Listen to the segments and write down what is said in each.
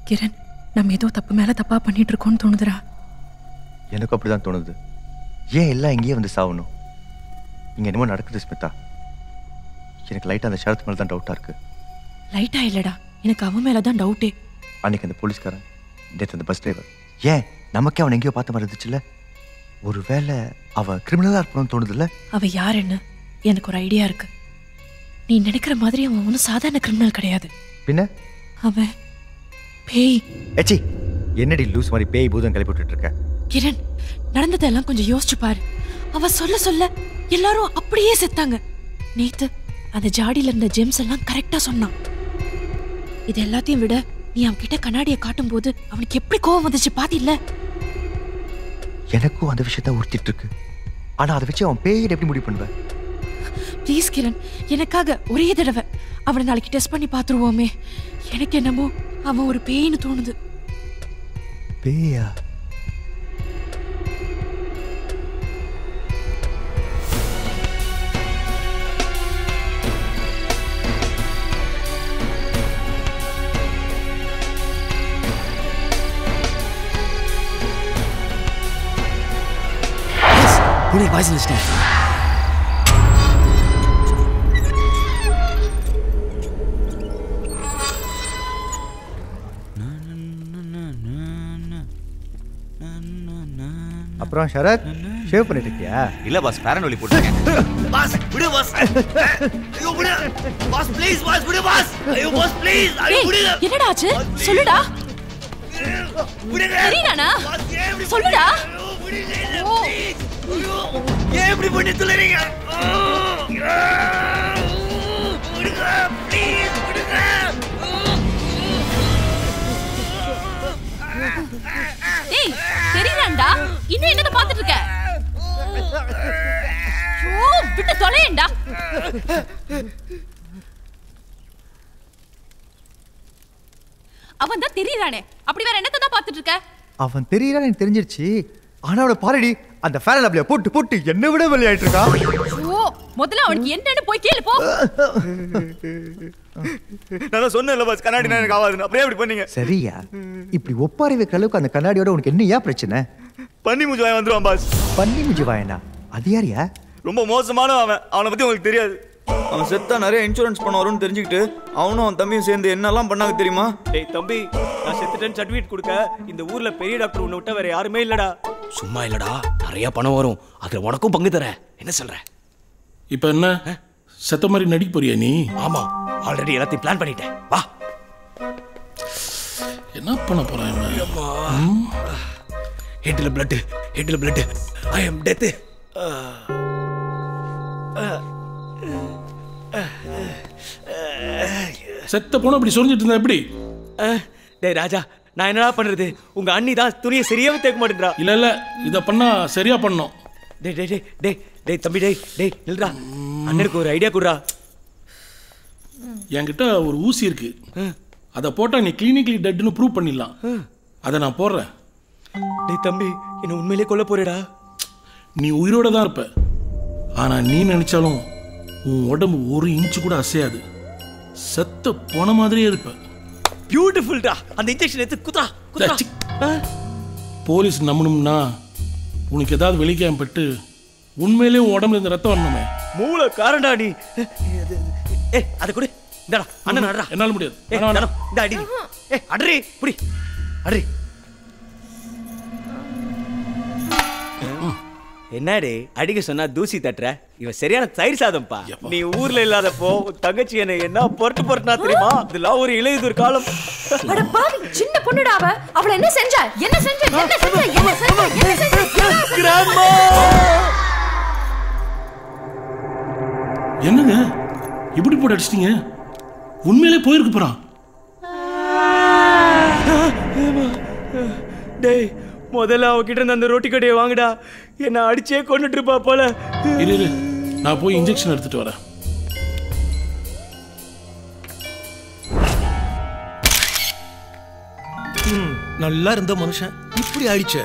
கிரண், நம்ம ஏதோ தப்பு மேல தப்பா பண்ணிட்டு இருக்கோம்னு தோணுதுடா. எனக்கு அப்படிதான் தோணுது. ஏன் எல்லாம் இங்கேயே வந்து சாவணும்? இங்க என்னமோ நடக்குது ஸ்மிதா. எனக்கு லைட்டா அந்த ஷரத் மேல தான் டவுட்டா இருக்கு. லைட்டா இல்லடா, எனக்கு அவன் மேலதான் டவுட்டே. அன்னைக்கு அந்த போலீஸ்காரன், நேற்று அந்த பஸ் டிரைவர், ஏன் நமக்கே அவன் எங்கேயோ பார்த்த மாதிரி இருந்துச்சுல்ல? ஒருவேளை அவன் கிரிமினலா இருக்கணும்னு தோணுதுல்ல? அவ யாருன்னு எனக்கு ஒரு ஐடியா இருக்கு. நீ நினைக்கிற மாதிரி அவன் ஒன்றும் சாதாரண கிரிமினல் கிடையாது. பின்ன அவன் பேய். ஏச்சி, என்னடி லூஸ் மாதிரி பேய் பூதம் கிளப்பி விட்டுட்டு இருக்க? கிரண், நடந்ததெல்லாம் கொஞ்சம் யோசிச்சு பாரு. அவ சொல்ல சொல்ல எல்லாரும் அப்படியே செத்தாங்க. நேத்து அந்த ஜாடியில இருந்த ஜெம்ஸ் எல்லாம் கரெக்டா சொன்னான். இது எல்லாத்தையும் விட நீ அவன் கிட்ட கண்ணாடியை காட்டும் போது அவனுக்கு எப்படி கோவம் வந்துச்சு பாத்தில்ல? எனக்கும் அந்த விஷயத்த உறுத்திட்டு இருக்கு. ஆனா அதை வச்சு அவன் பேயிட எப்படி முடிவு பண்ணுவேன்? ப்ளீஸ் கிரண், எனக்காக ஒரே தடவை அவனை நாளைக்கு டெஸ்ட் பண்ணி பாத்துருவோமே. எனக்கு என்னமோ அவன் ஒரு பேய்னு தோணுது. பேயா? புடி வாய்ஸ் லிஸ்ட். அப்புறம் ஷரத், ஷேவ் பண்ணிட்டு இருக்கியா? இல்ல பாஸ், ஃபேரன் ஒலி போட்டுருக்கேன். பாஸ் விடு பாஸ். ஐயோ விடு பாஸ், ப்ளீஸ் பாஸ், விடு பாஸ். ஐயோ பாஸ் ப்ளீஸ், ஐயோ விடு. என்னடா ஆச்சு? சொல்லுடா. விடுங்க. சரிதானா? சொல்லுடா. ஏன் இப்படி பண்ணி துளறீங்க? விடுங்க ப்ளீஸ், விடுங்க. ஏய், தெரியுதாண்டா? இன்னும் என்னத பாத்துட்டு இருக்க? ஓ, விட்டு தொலையேண்டா. அவன் தான் தெரியுதானே, அப்படி வேற என்னத்த தான் பாத்துட்டு இருக்க? அவன் தெரியறான்னு எனக்கு தெரிஞ்சிருச்சு. ஆனா அவளை பாருடி, அந்த ஃபேரன் அப்படியே போட்டு போட்டு என்ன விட வெளியாயிட்டு இருக்கா. ஓ, முதல்ல அவனுக்கு என்னன்னு போய் கேளு போ. நான் சொன்னேன்ல பாஸ், கண்ணாடி எனக்கு ஆகாதுன்னு. அப்படியே அப்படி பண்ணீங்க. சரியா? இப்படி ஒப்பாரி வைக்கிற அளவுக்கு அந்த கண்ணாடியோட உனக்கு என்னையா பிரச்சனை? பண்ணி மூஞ்சி வாய் வந்துருவான் பாஸ். பண்ணி முஞ்சி வாயனா? அது யாரியா? ரொம்ப மோசமான அவன். அவனை பத்தி உங்களுக்கு தெரியாது. அவன் செத்தா நிறைய இன்சூரன்ஸ் பண்ண வரும்னு தெரிஞ்சுக்கிட்டு அவனும் அவன் தம்பியும் சேர்ந்து என்னெல்லாம் பண்ணாங்க தெரியுமா? டேய் தம்பி, நான் செத்துட்டேன்னு சர்டிஃபிகேட் கொடுக்க இந்த ஊர்ல பெரிய டாக்டர் உன்னை விட்டா வேற யாருமே இல்லடா. சும்மா இல்லடா, நிறைய பணம் வரும். அதுல உனக்கும் பங்கு தரேன். என்ன சொல்ற? இப்ப என்ன செத்த மாதிரி நடிக்க போறியா நீ? ஆமா, ஆல்ரெடி எல்லாத்தையும் பிளான் பண்ணிட்டேன். வா. என்ன பண்ண போறான் இவன்? ஹெட்ல பிளட். ஐ அம் டெத். செத்த போன அப்படி சொரிஞ்சிட்டு இருந்தா எப்படி? டேய் ராஜா, நான் என்னடா பண்றது? உங்க அண்ணி தான் துணியை சரியாவே தேக்க மாட்டேன்றா. இல்ல இத பண்ணா சரியா பண்ணோம். டேய் டேய் டேய் டேய் டேய் தம்பி, டேய் நில்றா. அண்ணனுக்கு ஒரு ஐடியா குடுறா. என்கிட்ட ஒரு ஊசி இருக்கு. அதை போட்டா நீ கிளினிக்கலி டெட்னு ப்ரூவ் பண்ணிடலாம். அதை நான் போடுறேன். டேய் தம்பி, என்ன உண்மையிலே கொல்ல போறேடா? நீ உயிரோட தான் இருப்ப. ஆனா நீ நினைச்சாலும் உன் உடம்பு ஒரு இன்ச்சு கூட அசையாது. செத்த போன மாதிரியே இருப்ப. பியூட்டிஃபுல்டா. அந்த இன்ஜெக்ஷன் எடுத்து குத்ரா. போலீஸ் நம்பணும்னா உனக்கு ஏதாவது வெளிக்காம பட்டு உண்மையிலே உன் உடம்புல இந்த ரத்தம் வரணுமே. மூளை காரண்டா நீ. அதை கொடு. இந்தாடா, அண்ணன் அடறா. என்னால முடியாது. இந்த அடி. அடறி புடி. அடறி. என்னடே அடிக்க சொன்னா தூசி தட்டுற? இவன் சரியான தயிர் சாதம்ப்பா. நீ ஊர்ல இல்லாதப்போ தங்கச்சி என்ன பொறுட்டுனா தெரியுமா? இதெல்லாம் ஒரு இளையதொரு காலம். அட பாவி, சின்ன பொண்ணுடா அவ. அவள என்ன செஞ்சா? என்னங்க இப்படி போட்டு அடிச்சிட்டீங்க? உண்மையிலே போயிருக்கு போறான். டேய், முதல்ல அவகிட்ட இருந்து அந்த ரொட்டி கடையை வாங்குடா. என்ன அடிச்சே கொண்டுட்டு இருப்பா போல. இரு, நான் போய் இன்ஜெக்ஷன் எடுத்துட்டு வரேன். நல்லா இருந்த மனுஷன் இப்படி ஆயிடுச்சு.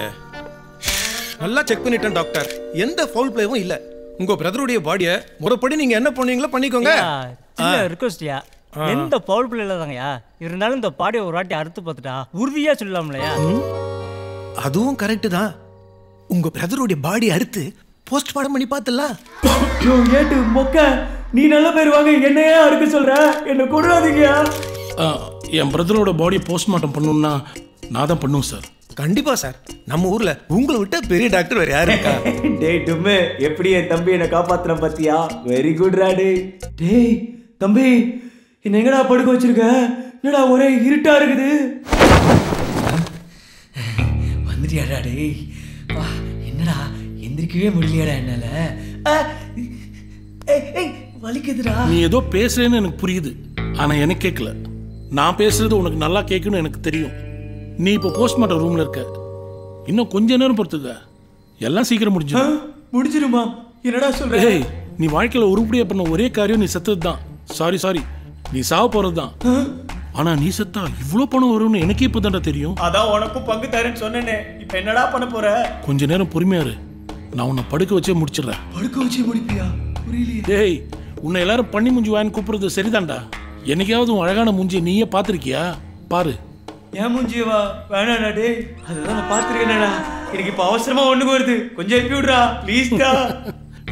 நல்லா செக் பண்ணிட்டேன் டாக்டர், எந்த ஃபவுல் பிளேவும் இல்ல. உங்க பிரதருடைய பாடியை முறைப்படி நீங்க என்ன பண்ணுவீங்களோ பண்ணிக்கோங்க. ரிக்வெஸ்ட்யா, எந்த பவுல் பிள்ளை தாங்கய்யா இருந்தாலும் இந்த பாடியை ஒரு வாட்டி அறுத்து பார்த்துட்டா உறுதியா சொல்லலாம்லையா? அதுவும் கரெக்டு தான். உங்க பிரதருடைய பாடி அறுத்து போஸ்ட்மார்ட்டம் பண்ணி பார்த்தலாம். ஏட்டு மொக்க, நீ நல்ல பேர் வாங்க, என்னையா அறுக்க சொல்ற? என்ன கொள்றாதீங்கயா. என் பிரதரோட பாடி போஸ்ட்மார்ட்டம் பண்ணணும்னா நான் தான் பண்ணுவேன் சார். கண்டிப்பா சார். நம்ம ஊர்ல உங்களை விட்ட பெரிய டாக்டர் வேற யாரு இருக்கா? டேய் டும்மு, எப்படி என் தம்பி என்ன காப்பாத்துறான் பாத்தியா? வெரி குட் ரா டேய். டேய் தம்பி, என்ன எங்கடா படுக்க வச்சிருக்க? என்னடா ஒரே இருட்டா இருக்குது. வந்துட்டியாடா டேய்? வா, என்னடா எந்திரிக்கவே முடியலையாடா என்னால? வலிக்குதுடா. நீ ஏதோ பேசுறேன்னு எனக்கு புரியுது, ஆனா எனக்கு கேட்கல. நான் பேசுறது உனக்கு நல்லா கேட்கணும்னு எனக்கு தெரியும். நீ இப்போ போஸ்ட்மார்ட்டம் ரூம்ல இருக்க, இன்னும் கொஞ்ச நேரம் பொறுத்துக்க, எல்லாம் சீக்கிரம் முடிஞ்சிடும். முடிஞ்சிருமா? என்னடா சொல்ற? ஏய், நீ வாழ்க்கையில உருப்படியா பண்ண ஒரே காரியம் நீ செத்தது தான். சாரி, நீ சாவ போறது தான். ஆனா நீ செத்தா இவ்வளவு பணம் வரும்னு எனக்கே இப்பதான்டா தெரியும். அதான் உனக்கும் பங்கு தரேன்னு சொன்னேனே. இப்போ என்னடா பண்ண போற? கொஞ்ச நேரம் பொறுமையா இரு, நான் உன்னை படுக்க வச்சே முடிச்சிடுறேன். படுக்க வச்சே முடிப்பியா? புரியலையே. டேய், உன்னை எல்லாரும் பண்ணி மூஞ்சி வான்னு கூப்பிடுறது சரிதான்டா. என்னைக்காவது உன் அழகான மூஞ்சியை நீயே பார்த்திருக்கியா? பாரு. ஏன் மூஞ்சியவா? வேணாடா டேய், அதுதான் நான் பார்த்துருக்கேனடா. எனக்கு இப்போ அவசரமா ஒண்ணுக்கு வருது, கொஞ்சம் எழுப்பி விடுறா ப்ளீஸ்டா.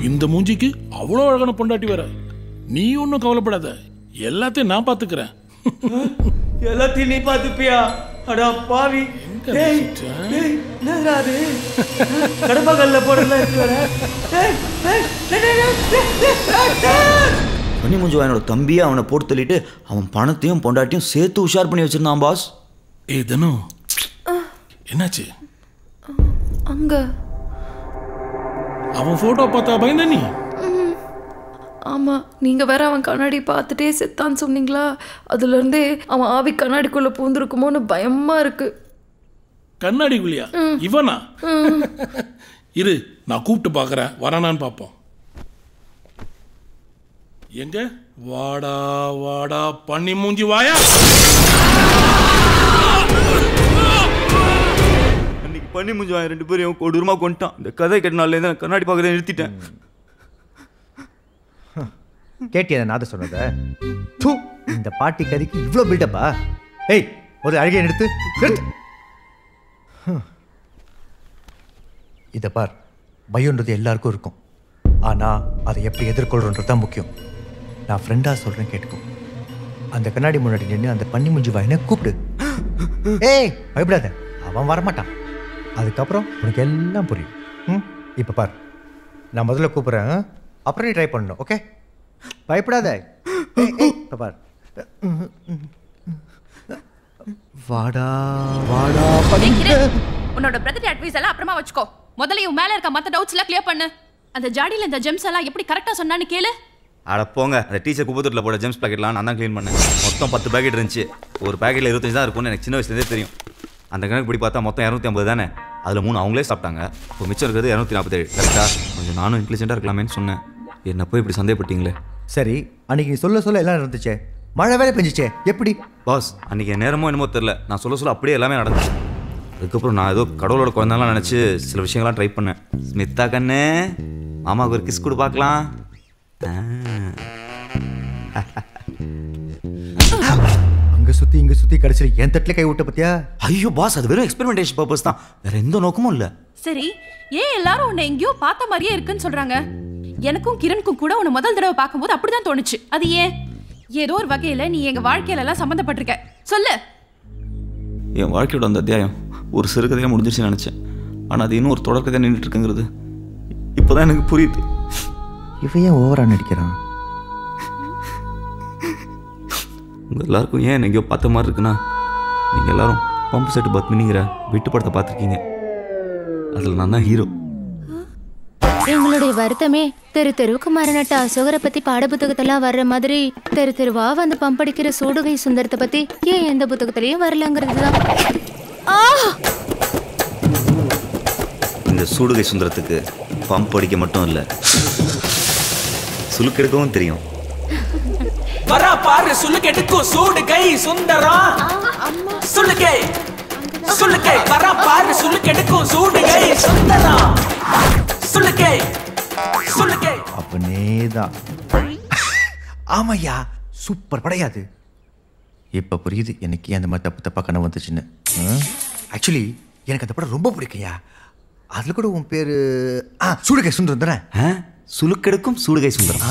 இந்த மூஞ்சிக்கு அவ்வளோ அழகான பொண்டாட்டி வேற. நீ ஒன்றும் கவலைப்படாத, எல்லாத்தையும் நான் பார்த்துக்கிறேன். எல்லாத்தையும் நீ பார்த்துப்பியா? அடா பாவி. டேய் டேய், என்னடா அது? கடப்பாக்கல்ல போடுறதா இருக்குடா. டேய் டேய் டேய். பண்ணி முஞ்சு என்னோட தம்பியை அவனை போட்டு தள்ளிட்டு அவன் பணத்தையும் பொண்டாட்டியும் சேர்த்து உஷார் பண்ணி வச்சிருந்தான் பாஸ். ஏய் தனு, என்னாச்சு? அங்க அவன் போட்டோ பார்த்தா பயந்த நீ? ஆமா, நீங்க வேற அவன் கண்ணாடி பார்த்துட்டே செத்தான்னு சொன்னீங்களா, அதுல இருந்தே அவன் ஆவி கண்ணாடிக்குள்ள பூந்துருக்குமோன்னு பயமா இருக்கு. கண்ணாடிக்குள்ளியா? இவனா? இரு, நான் கூப்பிட்டு பார்க்கறேன், வரானான்னு பார்ப்போம். எங்க? வாடா வாடா பண்ணி மூஞ்சி வாயா. அன்னைக்கு பண்ணி மூஞ்சி வாங்க 2 பேரும் கொடூரமா கொண்டுட்டான். இந்த கதை கேட்டனால தான் கண்ணாடி பார்க்கறத நிறுத்திட்டேன். கேட்டியா நாத சொன்னத? இந்த பாட்டி கதைக்கு இவ்வளோ பில்டப்பா? ஏய், ஒரு அழகையை நிறுத்து. இதை பார், பயம்ன்றது எல்லாருக்கும் இருக்கும், ஆனால் அதை எப்படி எதிர்கொள்றன்றது தான் முக்கியம். நான் ஃப்ரெண்டாக சொல்கிறேன், கேட்டுக்கோ. அந்த கண்ணாடி முன்னாடி நின்று அந்த பண்ணி முஞ்சி வாயினை கூப்பிடு. ஏய், பயப்படாத, அவன் வரமாட்டான். அதுக்கப்புறம் உனக்கு எல்லாம் புரியும். இப்போ பார், நான் முதல்ல கூப்பிட்றேன், அப்புறம் நீ ட்ரை பண்ணணும். ஓகே? பயப்படாத. இப்போ பார், வாடா வாடா. உன்னோட பிரதர் அட்வைஸ் எல்லாம் அப்புறமா வச்சுக்கோ. முதல்ல இவன் மேல இருக்க மத்த டவுட்ஸ் எல்லாம் கிளியர் பண்ணு. அந்த ஜாடியில இந்த ஜெம்ஸ் எல்லாம் எப்படி கரெக்டா சொன்னான்னு கேளு. அட போங்க, அந்த டீச்சர் குப்பத்தூரில் போட ஜெம்ஸ் பேக்கெட்லாம் நான் தான் க்ளீன் பண்ணேன். மொத்தம் 10 பேக்கெட் இருந்துச்சு. ஒரு பேக்கெட்டில் 25 தான் இருக்கும்னு எனக்கு சின்ன வயசுலேருந்தே தெரியும். அந்த கணக்கு படி பார்த்தா மொத்தம் 250 தானே. அதில் 3 அவங்களே சாப்பிட்டாங்க. இப்போ மிச்சம் இருக்கிறது 247. கரெக்டா? கொஞ்சம் நானும் இன்டெலிஜென்ட்டாக இருக்கலாமேன்னு சொன்னேன். என்ன போய் இப்படி சந்தேகப்பட்டீங்களே. சரி, அன்னைக்கு நீ சொல்ல எல்லாம் நடந்துச்சே, மழை வேலை பெஞ்சிச்சே, எப்படி? பாஸ், அன்றைக்கி நேரமோ என்னமோ தெரில, நான் சொல்ல அப்படியே எல்லாமே நடந்துச்சு. அதுக்கப்புறம் நான் ஏதோ கடவுளோட குழந்தைலாம் நினச்சி சில விஷயங்கள்லாம் ட்ரை பண்ணேன். ஸ்மிதா கண்ணு, மாமாவுக்கு ஒரு கிஸ் கொடு பார்க்கலாம். அங்கே சுற்றி இங்கே சுற்றி கடைசியில் என் தட்டில் கை விட்ட பத்தியா? ஐயோ பாஸ், அது வெறும் எக்ஸ்பெரிமெண்டேஷன் பர்பஸ் தான், வேற எந்த நோக்கமும் இல்லை. சரி, ஏன் எல்லாரும் உன்னை எங்கேயோ பார்த்த மாதிரியே இருக்குன்னு சொல்றாங்க? எனக்கும் கிரணுக்கும் கூட உன்னை முதல் தடவை பார்க்கும்போது அப்படிதான் தோணுச்சு. அது ஏன்? ஏதோ ஒரு வகையில நீ எங்க வாழ்க்கையில எல்லாம் சம்மந்தப்பட்டிருக்க. சொல்லு. என் வாழ்க்கையோட அந்த அத்தியாயம் ஒரு சிறுகதையாக முடிஞ்சிருச்சுன்னு நினச்சேன். ஆனால் அது இன்னும் ஒரு தொடர்கதையாக நின்றுட்டு இருக்குங்கிறது இப்போதான் எனக்கு புரியுது. இவன் ஏன் ஓவரா நடிக்கிறான்? உங்கள் எல்லாருக்கும் ஏன் எங்கேயோ பார்த்த மாதிரி இருக்குன்னா, நீங்கள் எல்லாரும் பம்பு செட்டு பத்மினிங்கிற விட்டு படத்தை பார்த்துருக்கீங்க. அதில் நான் தான் ஹீரோ. எங்களுடைய வருத்தமே தெரு தெருவுக்கு மரணட்ட அசோகரை பத்தி பாட புத்தகத்தெல்லாம் வர்ற மாதிரி தெரு தெருவா வந்து பம்படிக்கிற சூடுகை சுந்தரத்தை பத்தி ஏன் எந்த புத்தகத்திலையும் வரலங்கிறது தான். இந்த சூடுகை சுந்தரத்துக்கு பம்ப் அடிக்க மட்டும் இல்லை, சுலுக்கெடுக்கவும் தெரியும். வரா பாரு சுலுக்கெடுக்கும் சூடுகை சுந்தரம். சுலுக்கை சுலுக்கை வரா பாரு சுலுக்கெடுக்கும் சூடுகை சுந்தரம். சுலுக்கை சுலுக்கை அப்பனேதான். ஆமையா, சூப்பர் படையாது. இப்போ புரியுது எனக்கு ஏன் அந்த மாதிரி தப்பு தப்பாக கனவு வந்துச்சுன்னு. ஆக்சுவலி எனக்கு அந்த படம் ரொம்ப பிடிக்கையா. அதில் கூட உன் பேர் சூடுகை சுந்தரம் தானே? சுலுக்கெடுக்கும் சூடுகை சுந்தரம்.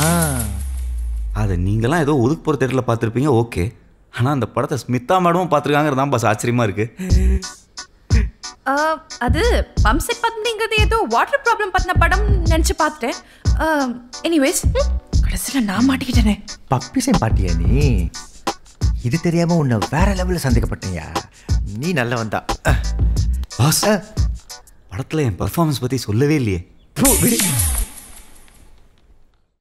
அதை நீங்களாம் ஏதோ ஒதுக்கு போகிற தேட்டரில் பார்த்துருப்பீங்க, ஓகே. ஆனால் அந்த படத்தை ஸ்மிதா மேடமும் பார்த்துருக்காங்கிறது தான் பாஸ் ஆச்சரியமாக இருக்குது. அது பம்ப்செட் பத்திங்கிறது ஏதோ வாட்டர் ப்ராப்ளம் பத்தின படம் நினச்சி பார்த்துட்டேன். எனிவேஸ் கடைசியில் நான் மாட்டிக்கிட்டேனே. பப்பிசை பாட்டியா நீ? இது தெரியாம உன்னை வேற லெவலில் சந்தேகப்பட்டேயா. நீ நல்ல வந்தா. பாஸ், படத்தில் என் பர்ஃபார்மன்ஸ் பற்றி சொல்லவே இல்லையே.